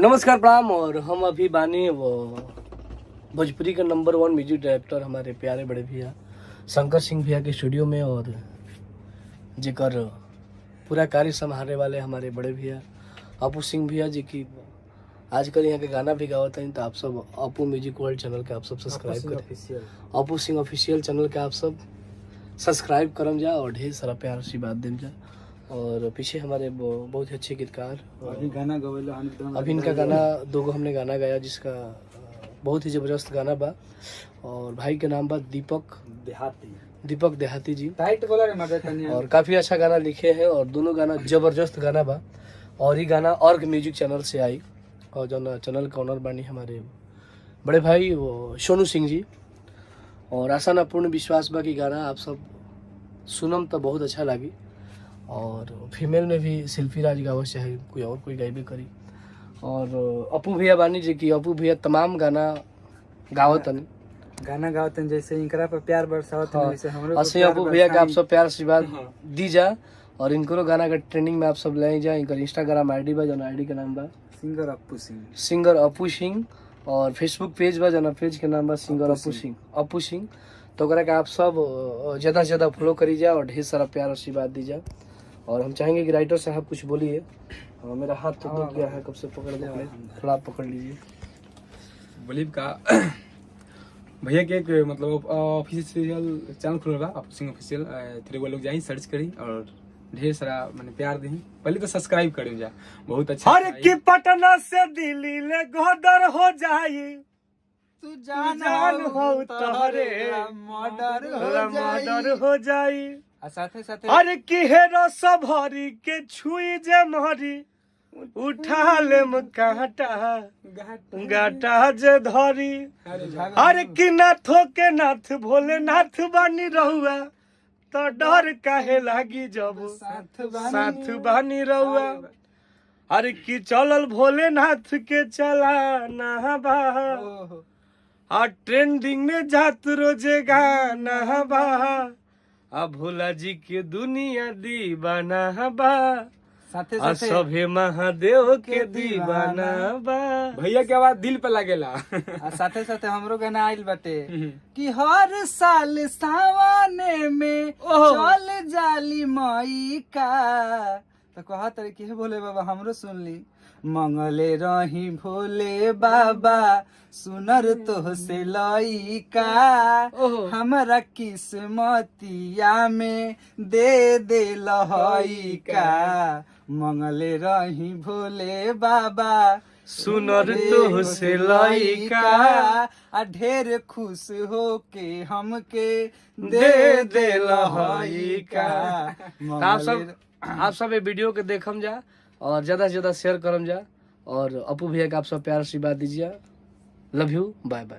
नमस्कार प्रणाम। और हम अभी बानी वो भोजपुरी का नंबर 1 म्यूजिक डायरेक्टर हमारे प्यारे बड़े भैया शंकर सिंह भैया के स्टूडियो में, और जेकर पूरा कार्य संभालने वाले हमारे बड़े भैया अपू सिंह भैया जी की आजकल यहाँ के गाना भी गावत हैं। तो आप सब अपू म्यूजिक वर्ल्ड चैनल के आप सब सब्सक्राइब करें, अपू सिंह ऑफिशियल चैनल के आप सब सब्सक्राइब करम जा और ढेर सारा प्यार आशीर्वाद देम जा। और पीछे हमारे बहुत ही अच्छे गीतकार अभी इनका गाना 2 गो हमने गाना गाया, जिसका बहुत ही जबरदस्त गाना बा। और भाई के नाम बा दीपक देहाती जी, टाइट बोला रे मदद। और काफी अच्छा गाना लिखे हैं और दोनों गाना जबरदस्त गाना बा। और ये गाना ऑर्ग म्यूजिक चैनल से आई, और जो चैनल का ऑनर बानी हमारे बड़े भाई वो सोनू सिंह जी। और आशा ना पूर्ण विश्वास बा कि गाना आप सब सुनम तो बहुत अच्छा लगी। और फीमेल में भी शिल्पी राज गावत चाहे कोई और कोई गाई भी करी। और अपू भैया बानी जी की अपू भैया तमाम गाना गावत गावतन जैसे इनकरा पर प्यार बरसावत हाँ। वैसे हमरो असली अपू भैया का आप सब प्यार आशीर्वाद दी जा। और इनको गाना का ट्रेनिंग में आप सब ले जा। इनका इंस्टाग्राम आईडी बा, जो आईडी का नाम बा सिंगर अपू सिंह। और फेसबुक पेज बा, जो पेज के नाम बा सिंगर अपू सिंह। तो ओकरा के आप सब ज़्यादा से ज़्यादा फॉलो करी जा और ढेर सारा प्यार आशीर्वाद दी जा। और हम चाहेंगे कि राइटर साहब कुछ बोलिए। मेरा हाथ तो दुख गया है, कब से पकड़ दे, थोड़ा पकड़ लीजिए। बोलिए का भैया के एक मतलब ऑफिशियल चैनल खुल रहा अपू सिंह ऑफिशियल, तेरे वो लोग जाई सर्च करी और ढेर सारा मैंने प्यार दी। पहले तो सब्सक्राइब करी जा, बहुत अच्छा। हर की पटना से दिल्ली ले गोदर हो जाई, तू जान हो तोहरे मर्डर हो जाई। साथे साथे अरे की हेरो सब हरी के छुई जे मरी, उठा ले गाटा जे धरी। अरे की नाथो के नाथ भोले नाथ बानी रहुआ, तो डर काहे लागी जब साथ बानी रहुआ। अरे की चलल भोलेनाथ के चलाना बा, और ट्रेंडिंग में जात रोजे गाना बा। अब भोला जी के दुनिया दीवाना बा, साथे और साथे सभे महादेव के दीवाना बा। भैया के आवाज दिल पे लगेला। साथे साथे हमरो गाना आइल बाटे कि हर साल सावने में चल जाली मई का। तो कहा तरी के बोले बाबा हमरो सुन ली। मंगले रही भोले बाबा सुनर तो से लइका, हमरा किस्मतिया में दे लहइका। मंगले रही भोले बाबा सुनर तो से लइका, आ ढेर खुश हो के हमके दे लहइका। आप सब ये वीडियो के देखम जा और ज्यादा से ज्यादा शेयर करम जा। और अपू भैया का आप सब प्यार आशीर्वाद दीजिए। Love you, bye by.